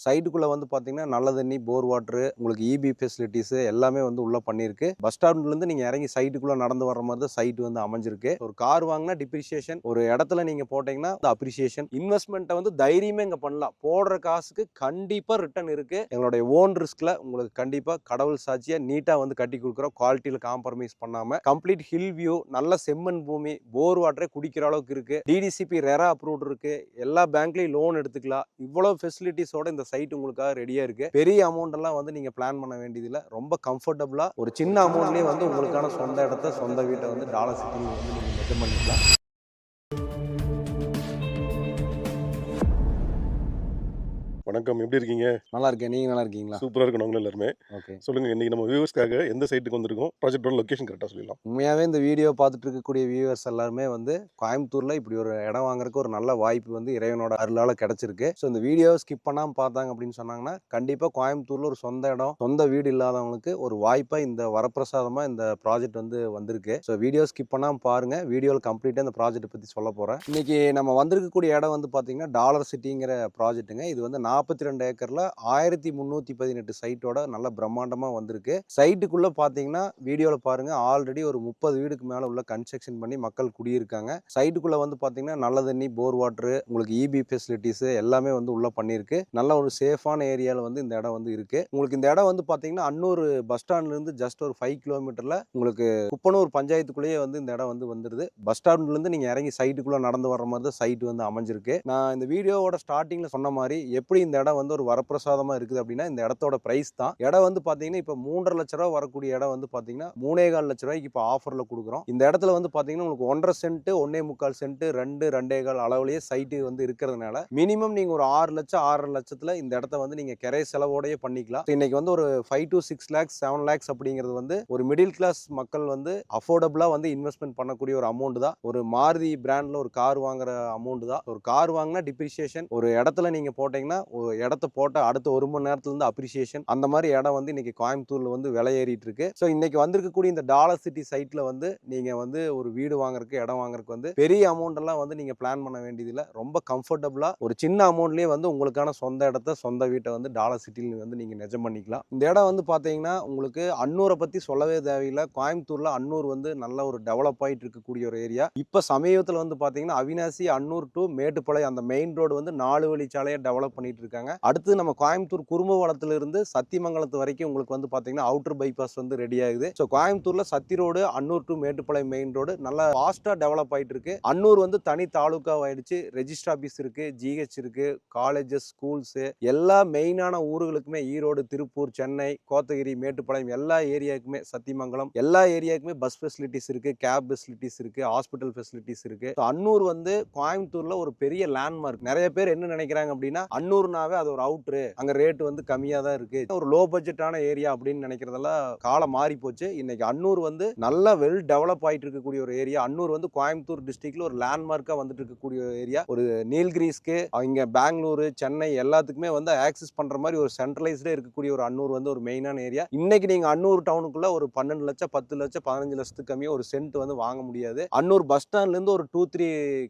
சைட்டுக்குள்ள வந்து பாத்தீங்கன்னா நல்ல தண்ணி, போர் வாட்டர், உங்களுக்கு இபி ஃபெசிலிட்டிஸ் எல்லாமே வந்து உள்ள பண்ணிருக்கு. பஸ் ஸ்டாண்ட்ல இருந்து நீங்க இறங்கி சைட்டுக்குள்ள நடந்து வர்ற மாதிரி தான் சைட் வந்து அமைஞ்சிருக்கு. ஒரு கார் வாங்கினா டிப்ரிசியேஷன், ஒரு இடத்துல நீங்க போட்டீங்கன்னா அப்ரிசியேஷன். இன்வெஸ்ட்மெண்ட்டை வந்து தைரியமே இங்க பண்ணலாம். போடுற காசுக்கு கண்டிப்பா ரிட்டர்ன் இருக்கு. எங்களுடைய ஓன் ரிஸ்க்ல உங்களுக்கு கண்டிப்பா கடவுள் சாட்சியா நீட்டா வந்து கட்டி கொடுக்குறோம். குவாலிட்டியில காம்ப்ரமைஸ் பண்ணாம கம்ப்ளீட் ஹில் வியூ, நல்ல செம்மண் பூமி, போர் வாட்டரே குடிக்கிற அளவுக்கு இருக்கு. டிடிசிபி ரெரா அப்ரூவ்ட் இருக்கு. எல்லா பேங்க்லயும் லோன் எடுத்துக்கலாம். இவ்வளவு ஃபெசிலிட்டிஸோட இந்த சைட் உங்களுக்காக ரெடியா இருக்கு. பெரிய அமௌண்ட் எல்லாம் வந்து நீங்க பிளான் பண்ண வேண்டியதில்லை. ரொம்ப கம்ஃபர்டபுளா ஒரு சின்ன அமௌண்ட்லயே வந்து உங்களுக்கான சொந்த இடத்த, சொந்த வீட்டை வந்து டாலர் சிட்டில வந்து நீங்க மெஜர் பண்ணிக்கலாம். வணக்கம். எப்படி இருக்கீங்க? நல்லா இருக்கேன். நீங்க நல்லா இருக்கீங்களா? சூப்பரா இருக்கோம் நாங்களும் எல்லாருமே. ஓகே. சொல்லுங்க, இன்னைக்கு நம்ம வியூவர்ஸ்க்காக எந்த சைட்டுக்கு வந்திருக்கோம்? ப்ராஜெக்ட்டோட லொகேஷன் கரெக்ட்டா சொல்லிடலாம். உண்மையாவே இந்த வீடியோ பார்த்துட்டு இருக்கக்கூடிய வியூவர்ஸ் எல்லாருமே வந்து கோயம்புத்தூர்ல இப்படி ஒரு இடம் வாங்குறதுக்கு ஒரு நல்ல வாய்ப்பு வந்து இறைவனோட அருளால கிடைச்சிருக்கு. ஸோ இந்த வீடியோ ஸ்கிப் பண்ணாம பார்த்தாங்க அப்படின்னு சொன்னாங்கன்னா கண்டிப்பா கோயம்புத்தூர்ல ஒரு சொந்த இடம், சொந்த வீடு இல்லாதவங்களுக்கு ஒரு வாய்ப்பா இந்த வரப்பிரசாதமா இந்த ப்ராஜெக்ட் வந்து வந்திருக்கு. ஸோ வீடியோ ஸ்கிப் பண்ணாம பாருங்க. வீடியோவில் கம்ப்ளீட்டா இந்த ப்ராஜெக்ட் பத்தி சொல்ல போறேன். இன்னைக்கு நம்ம வந்திருக்கக்கூடிய இடம் வந்து பாத்தீங்கன்னா டாலர் சிட்டிங்கிற ப்ராஜெக்ட்டுங்க. இது வந்து 42 ஏக்கர்ல 1318 சைட்டோட நல்ல பிரம்மாண்டமா வந்திருக்கு. சைட்டுக்குள்ள பாத்தீங்கன்னா வீடியோல பாருங்க, ஆல்ரெடி ஒரு 30 வீடுக்கு மேல உள்ள கன்ஸ்ட்ரக்ஷன் பண்ணி மக்கள் குடியிருக்காங்க. சைட்டுக்குள்ள வந்து பாத்தீங்கன்னா நல்ல தண்ணி, போர் வாட்டர், உங்களுக்கு இபி ஃபெசிலிட்டிஸ் எல்லாமே வந்து உள்ள பண்ணிருக்கு. நல்ல ஒரு சேஃபான ஏரியால வந்து இந்த இடம் வந்து இருக்கு. உங்களுக்கு இந்த இடம் வந்து பாத்தீங்கன்னா அன்னூர் பஸ் ஸ்டாண்ட்ல இருந்து ஜஸ்ட் ஒரு 5 கிலோமீட்டர்ல உங்களுக்கு குப்பனூர் பஞ்சாயத்துக்குள்ளேயே வந்து இந்த இடம் வந்து வந்துருது. பஸ் ஸ்டாண்ட்ல இருந்து நீங்க இறங்கி சைட்டுக்குள்ள நடந்து வர்ற மாதிரி தான் சைட் வந்து அமைஞ்சிருக்கு. நான் இந்த வீடியோவோட ஸ்டார்டிங்ல சொன்ன மாதிரி எப்படி இந்த இடம் வந்து ஒரு வரப்பிரசாதமா இருக்குது அப்படின்னா இந்த இடத்தோட பிரைஸ் தான். இடம் வந்து பாத்தீங்கன்னா இப்ப 3.5 லட்ச ரூபாய் வரக்கூடிய இடம் வந்து பாத்தீங்கன்னா 3.25 லட்ச ரூபாய்க்கு இப்ப ஆஃபர்ல கொடுக்குறோம். இந்த இடத்துல வந்து பாத்தீங்கன்னா உங்களுக்கு 1.5 சென்ட், 1.25 சென்ட், 2, 2.25 அளவுலயே சைட் வந்து இருக்கிறதுனால மினிமம் நீங்க ஒரு 6 லட்சம், 6.5 லட்சத்துல இந்த இடத்த வந்து நீங்க கிரை செலவோடய பண்ணிக்கலாம். இன்னைக்கு வந்து ஒரு 5 to 6 lakhs, 7 lakhs அப்படிங்கிறது வந்து ஒரு மிடில் கிளாஸ் மக்கள் வந்து அஃபோர்டபுளா வந்து இன்வெஸ்ட்மெண்ட் பண்ணக்கூடிய ஒரு அமௌண்ட் தான். ஒரு மாருதி பிராண்ட்ல ஒரு கார் வாங்குற அமௌண்ட் தான். ஒரு கார் வாங்கினா டிப்ரிசியேஷன், ஒரு இடத்துல நீங்க போட்டீங்கன்னா ஒரு இடத்த போட்ட அடுத்த 1 மணி நேரத்துல இருந்து அப்ரிசியேஷன். அந்த மாதிரி இடம் வந்து இன்னைக்கு கோயம்புத்தூர்ல வந்து விலை ஏறிட்டு இருக்கு. ஸோ இன்னைக்கு வந்திருக்கக்கூடிய இந்த டாலர் சிட்டி சைட்ல வந்து நீங்க வந்து ஒரு வீடு வாங்குறதுக்கு, இடம் வாங்குறதுக்கு வந்து பெரிய அமௌண்ட் எல்லாம் வந்து நீங்க பிளான் பண்ண வேண்டியதில்லை. ரொம்ப கம்ஃபர்டபுளா ஒரு சின்ன அமௌண்ட்லயே வந்து உங்களுக்கான சொந்த இடத்த, சொந்த வீட்டை வந்து டாலர் சிட்டில வந்து நீங்க நிஜம் பண்ணிக்கலாம். இந்த இடம் வந்து பாத்தீங்கன்னா உங்களுக்கு அன்னூரை பத்தி சொல்லவே தேவையில்லை. கோயம்புத்தூர்ல அன்னூர் வந்து நல்ல ஒரு டெவலப் ஆயிட்டு இருக்கக்கூடிய ஒரு ஏரியா. இப்ப சமீபத்துல வந்து பாத்தீங்கன்னா அவினாசி, அன்னூர் டு மேட்டுப்பாளையம் அந்த மெயின் ரோடு வந்து 4 வழிச்சாலையை டெவலப் பண்ணிட்டு இருக்காங்க. அடுத்து நம்ம கோயம்புத்தூர் குறும்பவளத்துல இருந்து சத்தியமங்கலத்து வரைக்கும் உங்களுக்கு வந்து பாத்தீங்கன்னா அவுட்டர் பைபாஸ் வந்து ரெடி ஆகுது. ஸோ கோயம்புத்தூர்ல Sathy road, Annur to Mettupalayam main road நல்லா ஃபாஸ்டா டெவலப் ஆயிட்டு இருக்கு. அன்னூர் வந்து தனி தாலுகா ஆயிடுச்சு. ரெஜிஸ்டர் ஆபீஸ் இருக்கு, ஜிஹெச் இருக்கு, காலேஜஸ், ஸ்கூல்ஸ் எல்லா மெயினான ஊர்களுக்குமே ஈரோடு, திருப்பூர், சென்னை, கோத்தகிரி, மேட்டுப்பாளையம் எல்லா ஏரியாவுக்குமே, சத்தியமங்கலம் எல்லா ஏரியாவுக்குமே பஸ் ஃபெசிலிட்டிஸ் இருக்கு, கேப் ஃபெசிலிட்டிஸ் இருக்கு, ஹாஸ்பிட்டல் ஃபெசிலிட்டிஸ் இருக்கு. அன்னூர் வந்து கோயம்புத்தூர்ல ஒரு பெரிய லேண்ட்மார்க். நிறைய பேர் என்ன நினைக்கிறாங்க அப்படின்னா அன்னூர்னாவே அது ஒரு அவுட்ரு, அங்க ரேட் வந்து கம்மியா தான் இருக்கு, ஒரு லோ பட்ஜெட்டான ஏரியா அப்படின்னு நினைக்கிறதெல்லாம் காலம் மாறி போச்சு. இன்னைக்கு அன்னூர் வந்து நல்ல வெல் டெவலப் ஆயிட்டு இருக்கக்கூடிய ஒரு ஏரியா. அன்னூர் வந்து கோயம்புத்தூர் டிஸ்ட்ரிக்ட்ல ஒரு லேண்ட்மார்க்கா வந்துட்டு இருக்கக்கூடிய ஏரியா. ஒரு நீல்கிரிஸ்க்கு இங்க பெங்களூர், சென்னை எல்லாத்துக்குமே வந்து ஆக்சஸ் பண்ற மாதிரி ஒரு சென்ட்ரலைஸ்டா இருக்கக்கூடிய ஒரு அன்னூர் வந்து ஒரு மெயினான ஏரியா. இன்னைக்கு நீங்க அன்னூர் டவுனுக்குள்ள ஒரு 12 லட்சம், 10 லட்சம், 15 லட்சத்துக்கு கம்மியா ஒரு சென்ட் வந்து வாங்க முடியாது. அன்னூர் பஸ் ஸ்டாண்ட்ல இருந்து ஒரு 2-3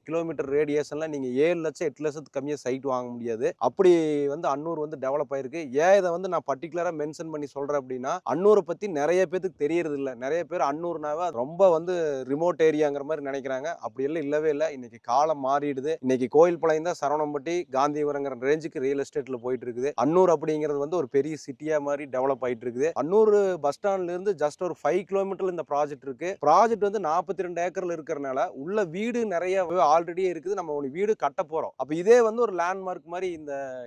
கிலோமீட்டர் ரேடியேஷன்ல நீங்க 7 லட்சம், 8 லட்சத்துக்கு கம்மியா சைட் வாங்க முடியாது. அப்படி வந்து அன்னூர் வந்து டெவலப் ஆயிருக்கு. ஏன் இதை வந்து நான் பர்டிகுலரா மென்ஷன் பண்ணி சொல்றேன் அப்படின்னா அன்னூரை பத்தி நிறைய பேருக்கு தெரியறது இல்ல. நிறைய பேர் அன்னூர்னாவே ரொம்ப வந்து ரிமோட் ஏரியாங்கிற மாதிரி நினைக்கிறாங்க. அப்படி எல்லாம் இல்லவே இல்லை. இன்னைக்கு காலம் மாறிடுது. இன்னைக்கு கோயில்பாளையம் தான் சரவணம்பட்டி, காந்திபுரங்கிற ரேஞ்சுக்கு ரியல் எஸ்டேட்ல போயிட்டு இருக்குது. அன்னூர் அப்படிங்கிறது வந்து ஒரு பெரிய சிட்டியா மாதிரி டெவலப் ஆயிட்டு இருக்குது. அன்னூர் பஸ் ஸ்டாண்ட்ல இருந்து ஜஸ்ட் ஒரு 5 கிலோமீட்டர்ல இந்த ப்ராஜெக்ட் இருக்கு. ப்ராஜெக்ட் வந்து 42 ஏக்கர்ல இருக்கிறனால உள்ள வீடு நிறைய ஆல்ரெடி இருக்குது. நம்ம ஒரு வீடு கட்ட போறோம். அப்ப இதே வந்து ஒரு லேண்ட்மார்க் மாதிரி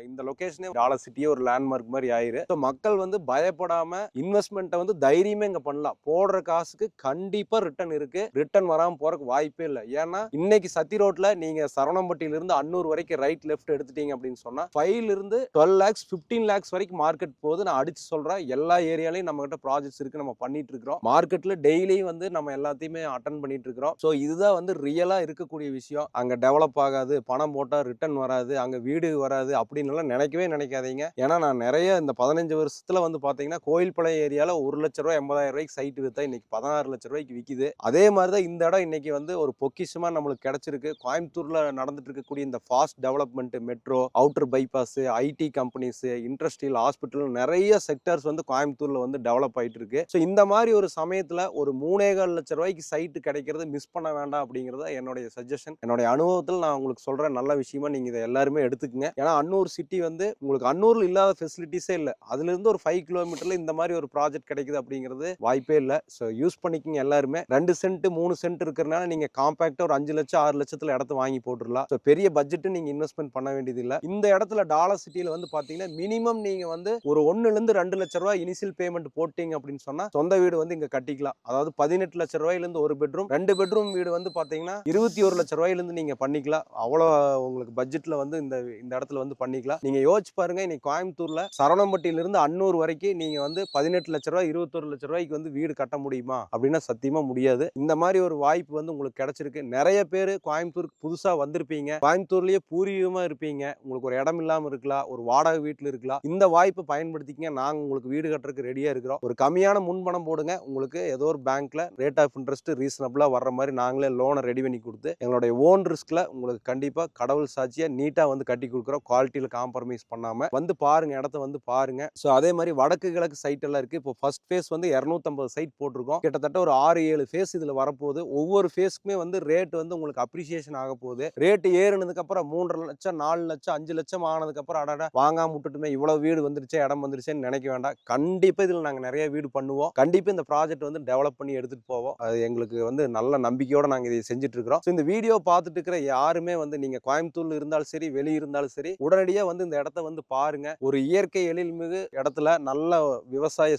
இந்த லொகேஷனே டாலர் சிட்டியே ஒரு லேண்ட்மார்க் மாதிரி ஆயிரு. மக்கள் வந்து பயப்படாம இன்வெஸ்ட்மெண்ட்டை வந்து தைரியமே இங்க பண்ணலாம். போடுற காசுக்கு கண்டிப்பா ரிட்டர்ன் இருக்கு. ரிட்டர்ன் வராம போறதுக்கு வாய்ப்பே இல்லை. ஏன்னா இன்னைக்கு சத்தி ரோட்ல நீங்க சரவணம்பட்டியில இருந்து அன்னூர் வரைக்கும் ரைட் லெஃப்ட் எடுத்துட்டீங்க அப்படின்னு சொன்னா 5 இருந்து 12 lakhs, 15 lakhs வரைக்கும் மார்க்கெட் போகுது. நான் அடிச்சு சொல்றேன். எல்லா ஏரியாலையும் நம்ம கிட்ட ப்ராஜெக்ட்ஸ் இருக்கு. நம்ம பண்ணிட்டு இருக்கிறோம். மார்க்கெட்ல டெய்லியும் வந்து நம்ம எல்லாத்தையுமே அட்டன் பண்ணிட்டு இருக்கிறோம். ஸோ இதுதான் வந்து ரியலா இருக்கக்கூடிய விஷயம். அங்க டெவலப் ஆகாது, பணம் போட்டா ரிட்டர்ன் வராது, அங்க வீடு வராது அப்படின்னு அப்படின்னு எல்லாம் நினைக்கவே நினைக்காதீங்க. ஏன்னா நான் நிறைய இந்த 15 வருஷத்துல வந்து பாத்தீங்கன்னா கோயில்பாளையம் ஏரியால 1,00,000 ரூபாய் 80,000 ரூபாய்க்கு சைட் வித்தா இன்னைக்கு 16 லட்சம் ரூபாய்க்கு விக்குது. அதே மாதிரிதான் இந்த இடம் இன்னைக்கு வந்து ஒரு பொக்கிஷமா நம்மளுக்கு கிடைச்சிருக்கு. கோயம்புத்தூர்ல நடந்துட்டு இருக்கக்கூடிய இந்த fast development, metro, outer bypass, IT companies, industrial, hospital நிறைய செக்டர்ஸ் வந்து கோயம்புத்தூர்ல வந்து டெவலப் ஆயிட்டு இருக்கு. ஸோ இந்த மாதிரி ஒரு சமயத்துல ஒரு 3,4 லட்சம் ரூபாய்க்கு சைட் கிடைக்கிறது மிஸ் பண்ண வேண்டாம் அப்படிங்கறத என்னுடைய சஜஷன். என்னுடைய அனுபவத்தில் நான் உங்களுக்கு சொல்றேன், நல்ல விஷயமா நீங்க இதை எல்லாருமே எடுத்துக்கங்க. ஏன்னா அன்னூர் சிட்டி வந்து உங்களுக்கு அன்னூர்ல இல்லாத ஃபெசிலிட்டிஸே இல்லை. அதுல இருந்து ஒரு 5 கிலோமீட்டர்ல இந்த மாதிரி ஒரு ப்ராஜெக்ட் கிடைக்குது அப்படிங்கிறது வாய்ப்பே இல்லை. ஸோ யூஸ் பண்ணிக்கங்க எல்லாருமே. 2 சென்ட் 3 சென்ட் இருக்கிறனால நீங்க காம்பாக்டா ஒரு 5 லட்சம் 6 லட்சத்துல இடத்த வாங்கி போட்டுடலாம். ஸோ பெரிய பட்ஜெட் நீங்க இன்வெஸ்ட்மெண்ட் பண்ண வேண்டியது இல்லை. இந்த இடத்துல டாலர் சிட்டியில வந்து பாத்தீங்கன்னா மினிமம் நீங்க வந்து ஒரு 1 இருந்து 2 லட்சம் ரூபாய் இனிஷியல் பேமெண்ட் போட்டீங்க அப்படின்னு சொன்னா சொந்த வீடு வந்து இங்க கட்டிக்கலாம். அதாவது 18 லட்சம் ரூபாயில இருந்து ஒரு பெட்ரூம், 2 பெட்ரூம் வீடு வந்து பாத்தீங்கன்னா 21 லட்சம் ரூபாயில இருந்து நீங்க பண்ணிக்கலாம். அவ்வளோ உங்களுக்கு பட்ஜெட்ல வந்து இந்த இடத்துல வந்து பண்ணிக்கலாம். நீங்க யோசிச்சு பாருங்க, இன்னைக்கு கோயம்புத்தூர்ல சரவணம்பட்டியில இருந்து அன்னூர் வரைக்கும் நீங்க வந்து 18 லட்சம் ரூபாய் 21 லட்சம் ரூபாய்க்கு வந்து வீடு கட்ட முடியுமா அப்படின்னா சத்தியமா முடியாது. இந்த மாதிரி ஒரு வாய்ப்பு வந்து உங்களுக்கு கிடைச்சிருக்கு. நிறைய பேர் கோயம்புத்தூருக்கு புதுசா வந்திருப்பீங்க, கோயம்புத்தூர்லயே பூர்வீகமா இருப்பீங்க, உங்களுக்கு ஒரு இடம் இல்லாம இருக்கலாம், ஒரு வாடகை வீட்டுல இருக்கலாம். இந்த வாய்ப்பை பயன்படுத்திக்கங்க. நாங்க உங்களுக்கு வீடு கட்டுறதுக்கு ரெடியா இருக்கிறோம். ஒரு கம்மியான முன்பணம் போடுங்க, உங்களுக்கு ஏதோ ஒரு பேங்க்ல ரேட் ஆஃப் இன்ட்ரெஸ்ட் ரீசனபிளா வர்ற மாதிரி நாங்களே லோனை ரெடி பண்ணி கொடுத்து எங்களுடைய ஓன் ரிஸ்க்ல உங்களுக்கு கண்டிப்பா கடவுள் சாட்சியா நீட்டா வந்து கட்டி கொடுக்குறோம். குவாலிட்டியில காம்ப்ரமைஸ் பண்ணாம வந்து பாருங்க, இடத்த வந்து பாருங்க. ஸோ அதே மாதிரி வடக்கு கிழக்கு சைட் எல்லாம் இருக்கு. இப்போ ஃபர்ஸ்ட் ஃபேஸ் வந்து 250 சைட் போட்டிருக்கோம். கிட்டத்தட்ட ஒரு 6-7 ஃபேஸ் இதுல வரப்போகுது. ஒவ்வொரு ஃபேஸ்க்குமே வந்து ரேட் வந்து உங்களுக்கு அப்ரிசியேஷன் ஆக போகுது. ரேட் ஏறினதுக்கு அப்புறம் 3.5 லட்சம் 4 லட்சம் 5 லட்சம் ஆனதுக்கு அப்புறம் அடடா வாங்காம விட்டுட்டுமே, இவ்வளவு வீடு வந்துருச்சு, இடம் வந்துருச்சுன்னு நினைக்க வேண்டாம். கண்டிப்பா இதுல நாங்க நிறைய வீடு பண்ணுவோம். கண்டிப்பா இந்த ப்ராஜெக்ட் வந்து டெவலப் பண்ணி எடுத்துட்டு போவோம். அது எங்களுக்கு வந்து நல்ல நம்பிக்கையோட நாங்க இதை செஞ்சுட்டு இருக்கிறோம். இந்த வீடியோ பார்த்துட்டு இருக்கிற யாருமே வந்து நீங்க கோயம்புத்தூர்ல இருந்தாலும் சரி, வெளி இருந்தாலும் சரி, உடனடியா வந்து இந்த இடத்த வந்து பாருங்க. ஒரு இயற்கை எழில்மிகு இடத்துல நல்ல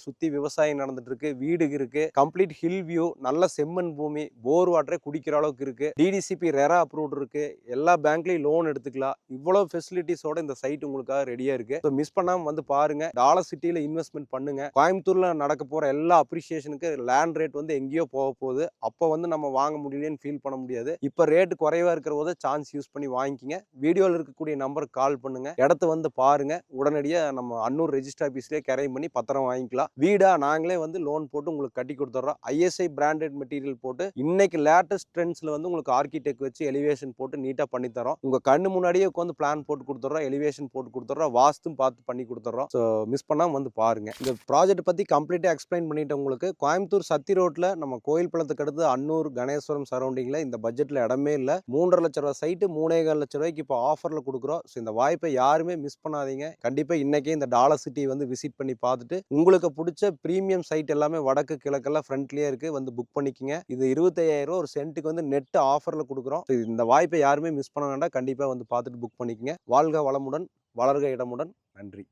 சுத்தி விவசாயம் நடந்துட்டு இருக்கு, வீடு இருக்கு, கம்ப்ளீட் ஹில் வியூ, நல்ல செம்மண் பூமி, போர் வாட்டரே குடிக்கிற அளவுக்கு இருக்கு, டிடிசிபி ரெரா அப்ரூவ்ட் இருக்கு, எல்லா பேங்க்லயும் லோன் எடுத்துக்கலாம். இவ்வளவு ஃபெசிலிட்டிஸோட இந்த சைட் உங்களுக்காக ரெடியா இருக்கு. மிஸ் பண்ணாம வந்து பாருங்க. டாலர் சிட்டியில இன்வெஸ்ட்மெண்ட் பண்ணுங்க. கோயம்புத்தூர்ல நடக்க போற எல்லா அப்ரிசியேஷனுக்கு லேண்ட் ரேட் வந்து எங்கேயோ போக போகுது. அப்ப வந்து நம்ம வாங்க முடியலன்னு ஃபீல் பண்ண முடியாது. இப்ப ரேட் குறைவா இருக்கிற போது சான்ஸ் யூஸ் பண்ணி வாங்கிக்கங்க. வீடியோல இருக்கக்கூடிய நம்பருக்கு கால் பண்ணுங்க, இடத்த வந்து பாருங்க. உடனடியா நம்ம அன்னூர் ரெஜிஸ்டர் ஆபீஸ்லயே கரை பண்ணி பத்திரம் வாங்கிக்கலாம். வீடா நாங்களே வந்து லோன் போட்டு உங்களுக்கு கட்டி கொடுத்துறோம். ஐஎஸ்ஐ பிராண்டட் மெட்டீரியல் போட்டு இன்னைக்கு லேட்டஸ்ட் ட்ரெண்ட்ஸ்ல வந்து உங்களுக்கு ஆர்கிடெக்ட் வச்சு எலிவேஷன் போட்டு நீட்டா பண்ணி தரோம். உங்க கண்ணு முன்னாடியே உட்காந்து பிளான் போட்டு கொடுத்துறோம், எலிவேஷன் போட்டு கொடுத்துறோம், வாஸ்தும் பார்த்து பண்ணி கொடுத்துறோம். ஸோ மிஸ் பண்ணாம வந்து பாருங்க. இந்த ப்ராஜெக்ட் பத்தி கம்ப்ளீட்டா எக்ஸ்பிளைன் பண்ணிட்டு உங்களுக்கு கோயம்புத்தூர் சத்தி ரோட்ல நம்ம கோயில் பழத்துக்கு அடுத்து அன்னூர் கணேஸ்வரம் சரௌண்டிங்ல இந்த பட்ஜெட்ல இடமே இல்லை. 3.5 லட்சம் ரூபாய் சைட்டு 3,4 லட்சம் ரூபாய்க்கு இப்போ ஆஃபர்ல கொடுக்குறோம். ஸோ இந்த வாய்ப்பை யாருமே மிஸ் பண்ணாதீங்க. கண்டிப்பா இன்னைக்கே இந்த டாலர் சிட்டி வந்து விசிட் பண்ணி பார்த்துட்டு உங்களுக்கு பிடிச்ச பிரீமியம் சைட் எல்லாமே வடக்கு கிழக்கெல்லாம் ஃப்ரண்ட்லயே இருக்கு, வந்து புக் பண்ணிக்கங்க. இது 25,000 ரூபாய் ஒரு சென்ட்டுக்கு வந்து நெட் ஆஃபர்ல கொடுக்குறோம். இந்த வாய்ப்பை யாருமே மிஸ் பண்ண வேண்டாம். கண்டிப்பா வந்து பார்த்துட்டு புக் பண்ணிக்கங்க. வாழ்க வளமுடன், வளர்க இடமுடன். நன்றி.